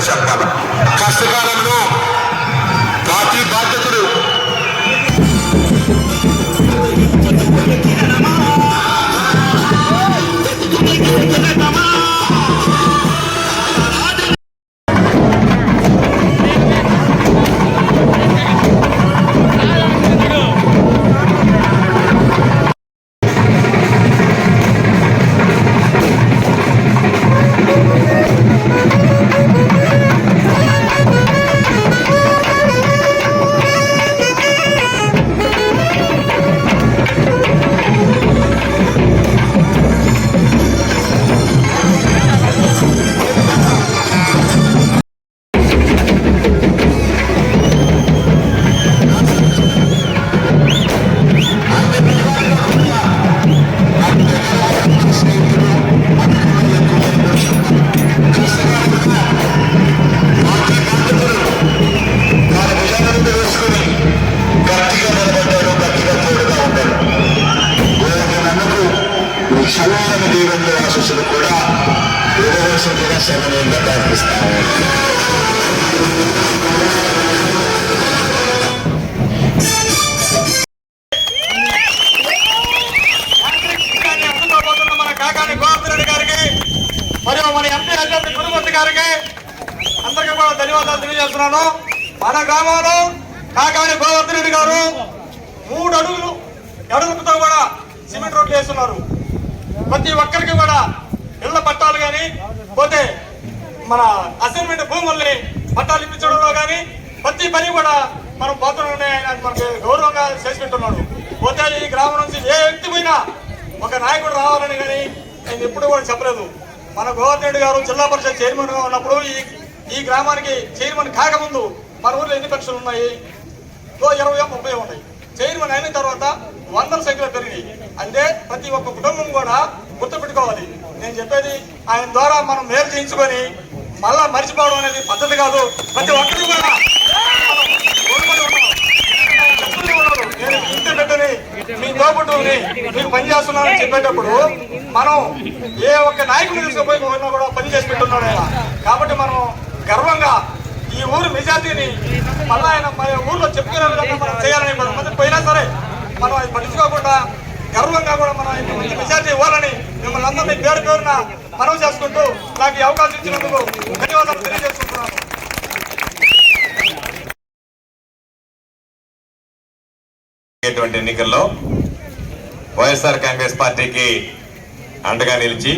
చెప్పాలి. కష్టకాలంలో పార్టీ బాధ్యతలు కూడా యువవర్షంగా సమన్వయంగా కనిపిస్తాము. మన కాకాని గోవర్ధన్ రెడ్డి గారికి మరియు మన ఎంపీ అధ్యక్షుడు గురుమూర్తి గారికి అందరికీ కూడా ధన్యవాదాలు తెలియజేస్తున్నాను. మన గ్రామంలో కాకాని గోవర్ధన్ రెడ్డి గారు 3 అడుగులు ఎడుగులతో కూడా సిమెంట్ రోడ్లు వేస్తున్నారు. ప్రతి ఒక్కరికి కూడా ఇళ్ల పట్టాలు కానీ పోతే మన అసైన్మెంట్ భూముల్ని పట్టాలు ఇప్పించడంలో కానీ ప్రతి పని కూడా మనం పోతున్నానే మనకి గౌరవంగా చేసుకుంటున్నాడు. పోతే ఈ గ్రామం నుంచి ఏ వ్యక్తి పోయినా ఒక నాయకుడు రావాలని కానీ నేను ఎప్పుడు కూడా చెప్పలేదు. మన గోవర్ధన్ రెడ్డి గారు జిల్లా పరిషత్ చైర్మన్ గా ఉన్నప్పుడు ఈ గ్రామానికి చైర్మన్ కాకముందు మన ఊర్లో ఎన్ని పెన్షన్లు ఉన్నాయి? 20-30 ఉన్నాయి. చైర్మన్ అయిన తర్వాత 100ల సంఖ్యలో పెరిగినాయి. అంటే ప్రతి ఒక్క కుటుంబం కూడా గుర్తుపెట్టుకోవాలి. నేను చెప్పేది ఆయన ద్వారా మనం మేలు చేయించుకొని మళ్ళా మర్చిపోవడం అనేది పద్ధతి కాదు. ప్రతి ఒక్కరు కూడా నేను ఇంటి బిడ్డని మీ తోబుట్టుని మీకు పనిచేస్తున్నానని చెప్పేటప్పుడు మనం ఏ ఒక్క నాయకుని తీసుకుపోయి కూడా పని చేసి పెట్టున్నాడు ఆయన. కాబట్టి మనం గర్వంగా ఈ ఊరు మెజార్టీని మళ్ళీ ఆయన మన ఊర్లో చెప్పుకునే విధంగా మనం చేయాలని మనం పోయినా సరే మనం అది పట్టించుకోకుండా గర్వంగా కూడా మనం మంచి మెజార్టీ ఇవ్వాలని మిమ్మల్ని అందరినీ పేరు పేరున మనవి చేసుకుంటూ నాకు ఈ అవకాశం ఇచ్చినందుకు ధన్యవాదాలు తెలియజేసుకుంటున్నాను. ఎన్నికల్లో వైఎస్ఆర్ కాంగ్రెస్ పార్టీకి అండగా నిలిచి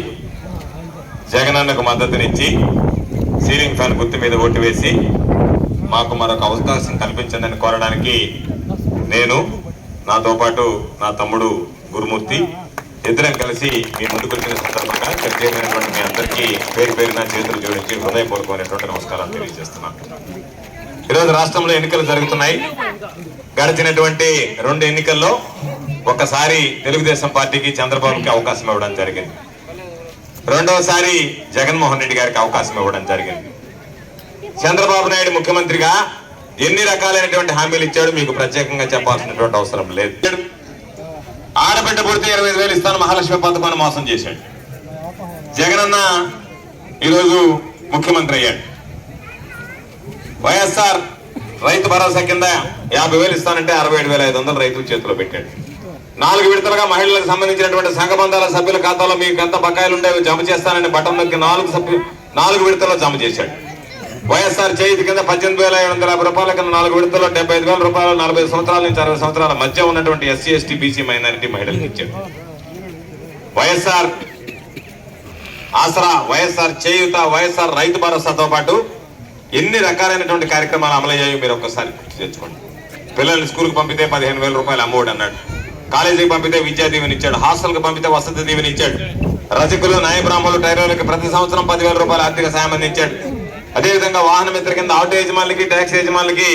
జగనన్నకు మద్దతునిచ్చి సీలింగ్ ఫ్యాన్ గుర్తు మీద ఓటు వేసి మాకు మరొక అవకాశం కల్పించండి కోరడానికి నేను నాతో పాటు నా తమ్ముడు గురుమూర్తి ఇద్దరం కలిసి మీ ముందుకు వచ్చిన సందర్భంగా చర్చైనటువంటి మీ అందరికీ పేరు పేరున చేతులు జోడించి హృదయపూర్వకమైనటువంటి నమస్కారాలు తెలియజేస్తున్నాను. ఈరోజు రాష్ట్రంలో ఎన్నికలు జరుగుతున్నాయి. గడిచినటువంటి 2 ఎన్నికల్లో ఒక్కసారి తెలుగుదేశం పార్టీకి చంద్రబాబుకి అవకాశం ఇవ్వడం జరిగింది. రెండవసారి జగన్మోహన్ రెడ్డి గారికి అవకాశం ఇవ్వడం జరిగింది. చంద్రబాబు నాయుడు ముఖ్యమంత్రిగా ఎన్ని రకాలైనటువంటి హామీలు ఇచ్చాడు మీకు ప్రత్యేకంగా చెప్పాల్సినటువంటి అవసరం లేదు. ఆడబిడ్డ పుడితే 25,000 ఇస్తాను మహాలక్ష్మి పథకాన్ని మోసం చేశాడు. జగనన్న ఈరోజు ముఖ్యమంత్రి అయ్యాడు. వైఎస్ఆర్ రైతు భరోసా కింద 50,000 ఇస్తానంటే 67,500 రైతుల చేతిలో పెట్టాడు. 4 విడతలుగా మహిళలకు సంబంధించినటువంటి సంఘ బంధాల సభ్యుల ఖాతాలో మీకు ఎంత బకాయిలు ఉండేవి జమ చేస్తానని బటన్ నొక్కి 4 విడతల్లో జమ చేశాడు. వైఎస్ఆర్ చేతి కింద 18,550 రూపాయల కింద 4 విడతల్లో 75,000 రూపాయలు 40 సంవత్సరాల నుంచి 60 సంవత్సరాల మధ్య ఉన్నటువంటి ఎస్సీ ఎస్టీ బీసీ మైనారిటీ మహిళలకు ఇచ్చాడు. వైఎస్ఆర్ ఆసరా, వైఎస్ఆర్ చేయూత, వైఎస్ఆర్ రైతు భరోసాతో పాటు ఎన్ని రకాలైనటువంటి కార్యక్రమాలు అమలయ్యాయో మీరు ఒక్కసారి తెచ్చుకోండి. పిల్లల్ని స్కూల్కి పంపితే 15,000 రూపాయలు అమ్మఒడి అన్నాడు. కాలేజీకి పంపితే విద్యా దీవెన ఇచ్చాడు. హాస్టల్కి పంపితే వసతి దీవెన ఇచ్చాడు. రజకులు, న్యాయ బ్రాహ్మణులు, టైలర్లకి ప్రతి సంవత్సరం 10,000 రూపాయల ఆర్థిక సాయం అందించాడు. అదేవిధంగా వాహన మిత్ర కింద ఆటో యజమానులకి, ట్యాక్సీ యజమానులకి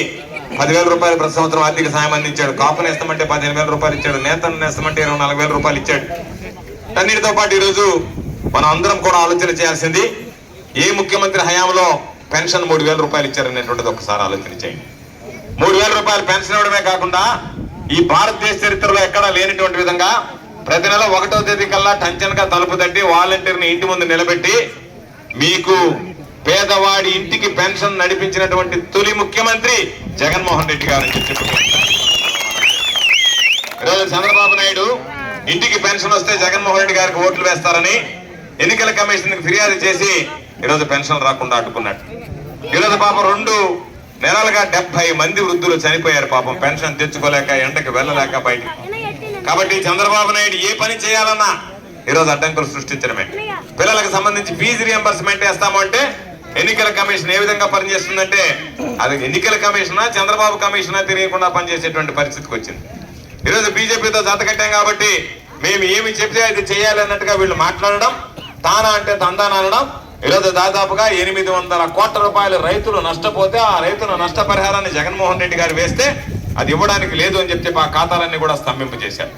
10,000 రూపాయలు ప్రతి సంవత్సరం ఆర్థిక సాయం అందించాడు. కాపుని వేస్తామంటే 15,000 రూపాయలు ఇచ్చాడు. నేతను వేస్తామంటే 24,000 రూపాయలు ఇచ్చాడు. అన్నిటితో పాటు ఈరోజు మనం అందరం కూడా ఆలోచన చేయాల్సింది, ఏ ముఖ్యమంత్రి హయాంలో పెన్షన్ 3,000 రూపాయలు ఇచ్చారనేటువంటిది ఒకసారి ఆలోచన చేయండి. 3,000 రూపాయలు పెన్షన్ ఇవ్వడమే కాకుండా ఈ భారతదేశ చరిత్రలో ఎక్కడా లేనిటువంటి విధంగా ప్రతి నెల 1వ తేదీ కల్లా టెన్షన్ గా తలుపు తట్టి వాలంటీర్ని ఇంటి ముందు నిలబెట్టి మీకు పేదవాడి ఇంటికి పెన్షన్ నడిపించినటువంటి తొలి ముఖ్యమంత్రి జగన్మోహన్ రెడ్డి గారు అని చెప్పుకుంటున్నారు. ఈరోజు చంద్రబాబు నాయుడు ఇంటికి పెన్షన్ వస్తే జగన్మోహన్ రెడ్డి గారికి ఓట్లు వేస్తారని ఎన్నికల కమిషన్ కి ఫిర్యాదు చేసి ఈరోజు పెన్షన్ రాకుండా అడ్డుకున్నాడు. ఈరోజు పాపం 2 నెలలుగా 70 మంది వృద్ధులు చనిపోయారు పాపం పెన్షన్ తెచ్చుకోలేక, ఎండకి వెళ్ళలేక బయటికి. కాబట్టి చంద్రబాబు నాయుడు ఏ పని చేయాలన్నా ఈరోజు అడ్డంకులు సృష్టించడమే. పిల్లలకు సంబంధించి ఫీజు రియంబర్స్మెంట్ వేస్తాము అంటే ఎన్నికల కమిషన్ ఏ విధంగా పనిచేస్తుందంటే అది ఎన్నికల కమిషనా చంద్రబాబు కమిషనా తెలియకుండా పనిచేసేటువంటి పరిస్థితికి వచ్చింది. ఈరోజు బీజేపీతో జతకట్టాం కాబట్టి మేము ఏమి చెప్తే అది చేయాలి అన్నట్టుగా వీళ్ళు మాట్లాడడం, తానా అంటే తందాన అనడం. ఈరోజు దాదాపుగా 800 కోట్ల రూపాయలు రైతులు నష్టపోతే ఆ రైతుల నష్టపరిహారాన్ని జగన్మోహన్ రెడ్డి గారు వేస్తే అది ఇవ్వడానికి లేదు అని చెప్పి ఆ ఖాతాలన్నీ కూడా స్తంభింపు చేశారు.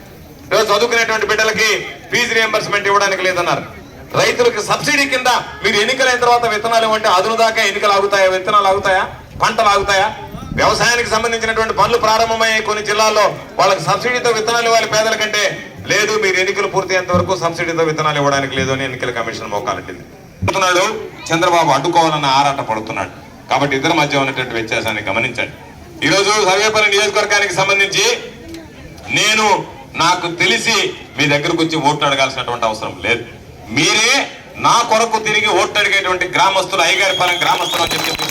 ఈరోజు చదువుకునేటువంటి బిడ్డలకి ఫీజు రియంబర్స్మెంట్ ఇవ్వడానికి లేదన్నారు. రైతులకు సబ్సిడీ కింద మీరు ఎన్నికలైన తర్వాత విత్తనాలు ఇవ్వంటే అదును దాకా ఎన్నికలు ఆగుతాయా, విత్తనాలు ఆగుతాయా, పంటలు ఆగుతాయా? వ్యవసాయానికి సంబంధించినటువంటి పనులు ప్రారంభమయ్యాయి కొన్ని జిల్లాల్లో, వాళ్ళకి సబ్సిడీతో విత్తనాలు ఇవ్వాలి పేదల కంటే, లేదు మీరు ఎన్నికలు పూర్తయ్యేంత వరకు సబ్సిడీతో విత్తనాలు ఇవ్వడానికి లేదు అని ఎన్నికల కమిషన్ మోకాలెట్టింది. చంద్రబాబు అడ్డుకోవాలన్న ఆరాట పడుతున్నాడు. కాబట్టి ఇద్దరి మధ్య ఉన్నటువంటి వ్యత్యాసాన్ని గమనించండి. ఈరోజు సర్వేపల్లి నియోజకవర్గానికి సంబంధించి నాకు తెలిసి మీ దగ్గరకు వచ్చి ఓట్లు అడగాల్సినటువంటి అవసరం లేదు. మీరే నా కొరకు తిరిగి ఓట్లు అడిగేటువంటి గ్రామస్తులు, అయ్యగారిపాలెం గ్రామస్తులు అని చెప్పి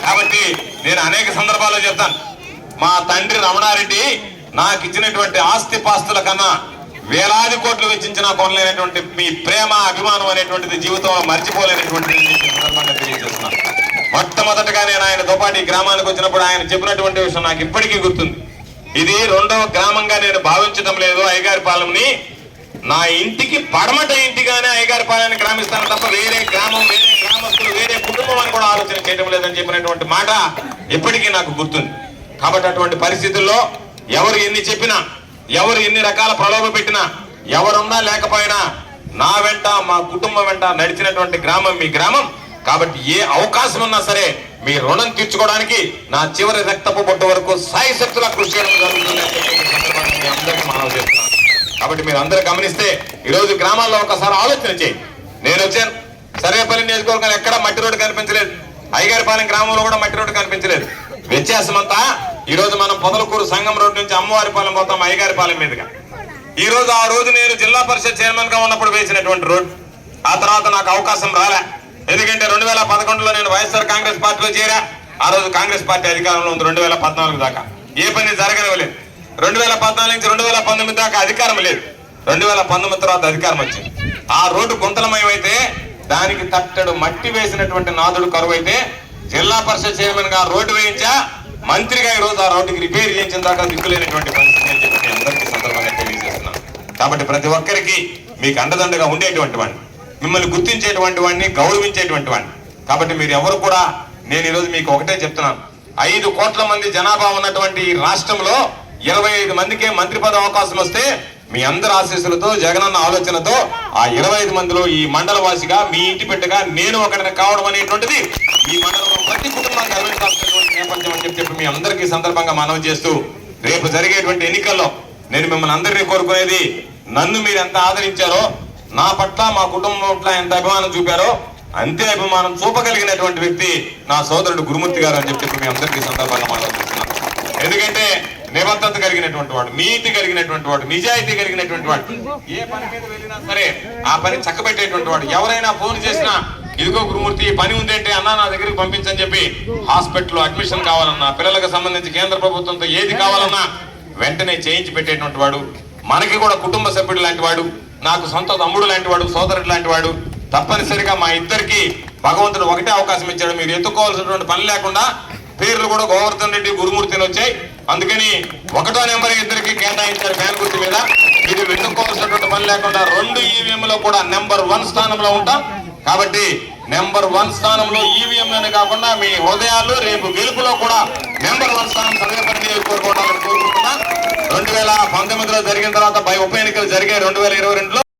కాబట్టి నేను అనేక సందర్భాల్లో చెప్తాను, మా తండ్రి రమణారెడ్డి నాకు ఇచ్చినటువంటి ఆస్తి పాస్తుల కన్నా వేలాది కోట్లు వెచ్చించిన కొనలేనటువంటి మీ ప్రేమ, అభిమానం అనేటువంటిది జీవితంలో మర్చిపోలేనటువంటిది సందర్భంగా తెలియజేస్తున్నాను. మొట్టమొదటగా నేను ఆయనతో పాటు ఈ గ్రామానికి వచ్చినప్పుడు ఆయన చెప్పినటువంటి విషయం నాకు ఇప్పటికీ గుర్తుంది. ఇది 2వ గ్రామంగా నేను భావించడం లేదు. అయ్యగారిపాలెంని నా ఇంటికి పడమట ఇంటిగానే అయ్యగారిపాలెంని గ్రామిస్తాను తప్ప వేరే గ్రామం, వేరే గ్రామస్తులు, వేరే కుటుంబం అని కూడా ఆలోచన చేయడం లేదని చెప్పినటువంటి మాట ఇప్పటికీ నాకు గుర్తుంది. కాబట్టి అటువంటి పరిస్థితుల్లో ఎవరు ఎన్ని చెప్పినా, ఎవరు ఎన్ని రకాల ప్రలోభ పెట్టినా, ఎవరున్నా లేకపోయినా నా వెంట, మా కుటుంబం వెంట నడిచినటువంటి గ్రామం మీ గ్రామం. కాబట్టి ఏ అవకాశం ఉన్నా సరే మీ రుణం తీర్చుకోవడానికి నా చివరి రక్తపు బొట్టు వరకు సాయశక్తులా కృషి చేయడం జరుగుతుంది. మీ అందరికీ మనవి చేస్తున్నాను. కాబట్టి మీరు అందరూ గమనిస్తే ఈరోజు గ్రామాల్లో ఒకసారి ఆలోచన చేయండి. నేను వచ్చాను, సర్వేపల్లి నియోజకవర్గం ఎక్కడ మట్టి రోడ్డు కనిపించలేదు, అయ్యగారిపాలెం గ్రామంలో కూడా మట్టి రోడ్డు కనిపించలేదు. వ్యత్యాసం అంతా ఈరోజు మనం పొదలకూరు సంగం రోడ్డు నుంచి అమ్మవారిపాలెం పోతాం అయ్యగారిపాలెం మీదుగా. ఈ రోజు ఆ రోజు నేను జిల్లా పరిషత్ చైర్మన్ గా ఉన్నప్పుడు వేసినటువంటి రోడ్డు. ఆ తర్వాత నాకు అవకాశం రాలే, ఎందుకంటే 2011లో నేను వైఎస్ఆర్ కాంగ్రెస్ పార్టీలో చేరా. ఆ రోజు కాంగ్రెస్ పార్టీ అధికారంలో ఉంది 2014 దాకా. ఏ పని జరగనివ్వలేదు. 2014 నుంచి 2019 దాకా అధికారం లేదు. 2019 తర్వాత అధికారం వచ్చింది. ఆ రోడ్డు గుంతలమయమైతే దానికి తట్టడు మట్టి వేసినటువంటి నాదుడు కరువైతే జిల్లా పరిషత్ చైర్మన్ గా రోడ్డు వేయించా, మంత్రిగా ఈ రోజు ఆ రోడ్డుకి రిపేర్ చేయించిన దాకా దిక్కులేనటువంటి పరిస్థితి అని చెప్పి అందరికీ సందర్భంగా తెలియజేస్తున్నాను. కాబట్టి ప్రతి ఒక్కరికి మీకు అండదండగా ఉండేటువంటి వాడిని, మిమ్మల్ని గుర్తించేటువంటి వాడిని, గౌరవించేటువంటి వాడిని. కాబట్టి మీరు ఎవరు కూడా, నేను ఈరోజు మీకు ఒకటే చెప్తున్నాను, 5 కోట్ల మంది జనాభా ఉన్నటువంటి ఈ రాష్ట్రంలో 25 మందికే మంత్రి పదవి అవకాశం వస్తే మీ అందరి ఆశీస్సులతో, జగనన్న ఆలోచనతో ఆ 25 మందిలో ఈ మండల వాసిగా, మీ ఇంటి బిడ్డగా నేను ఒకటిని కావడం అనేటువంటిది ఈ మండలంలో ప్రతి కుటుంబానికి అభివృద్ధి నేపథ్యం అని చెప్పి మీ అందరికీ సందర్భంగా మనవి చేస్తూ, రేపు జరిగేటువంటి ఎన్నికల్లో నేను మిమ్మల్ని అందరినీ కోరుకునేది, నన్ను మీరు ఎంత ఆదరించారో, నా పట్ల, మా కుటుంబం పట్ల ఎంత అభిమానం చూపారో అంతే అభిమానం చూపగలిగినటువంటి వ్యక్తి నా సోదరుడు గురుమూర్తి గారు అని చెప్పి మీ అందరికీ సందర్భంగా మాట్లాడుతున్నాను. ఎందుకంటే నిబద్ధత కలిగినటువంటి వాడు, నీతి కలిగినటువంటి వాడు, నిజాయితీ కలిగినటువంటి వాడు, ఏ పని మీద వెళ్ళినా సరే ఆ పని చక్కబెట్టేటువంటి వాడు. ఎవరైనా ఫోన్ చేసినా, ఇదిగో గురుమూర్తి పని ఉందంటే అన్నా నా దగ్గరికి పంపించని చెప్పి, హాస్పిటల్లో అడ్మిషన్ కావాలన్నా, పిల్లలకు సంబంధించి కేంద్ర ప్రభుత్వంతో ఏది కావాలన్నా వెంటనే చేయించి పెట్టేటువంటి వాడు, మనకి కూడా కుటుంబ సభ్యుడు లాంటి వాడు, నాకు సొంత తమ్ముడు లాంటి వాడు, సోదరుడు లాంటి వాడు. తప్పనిసరిగా మా ఇద్దరికి భగవంతుడు ఒకటే అవకాశం ఇచ్చాడు. మీరు ఎత్తుకోవాల్సినటువంటి పని లేకుండా పేర్లు కూడా గోవర్ధన్ రెడ్డి, గురుమూర్తిని వచ్చాయి. అందుకని 1వ నెంబర్ ఇద్దరికి కేటాయించారు ఫ్యాన్ గుర్తు మీద. ఇది వెతుక్కోవాల్సినటువంటి పని లేకుండా 2 ఈవీఎంలో కూడా నెంబర్ 1 స్థానంలో ఉంటాం. కాబట్టి నెంబర్ 1 స్థానంలో ఈవీఎంలోనే కాకుండా మీ హృదయాలు రేపు గెలుపులో కూడా నెంబర్ 1 స్థానం సర్వేపల్లి కోరుకోవడానికి కోరుకుంటున్నా. 2019లో జరిగిన తర్వాత ఉప ఎన్నికలు జరిగాయి 2022లో.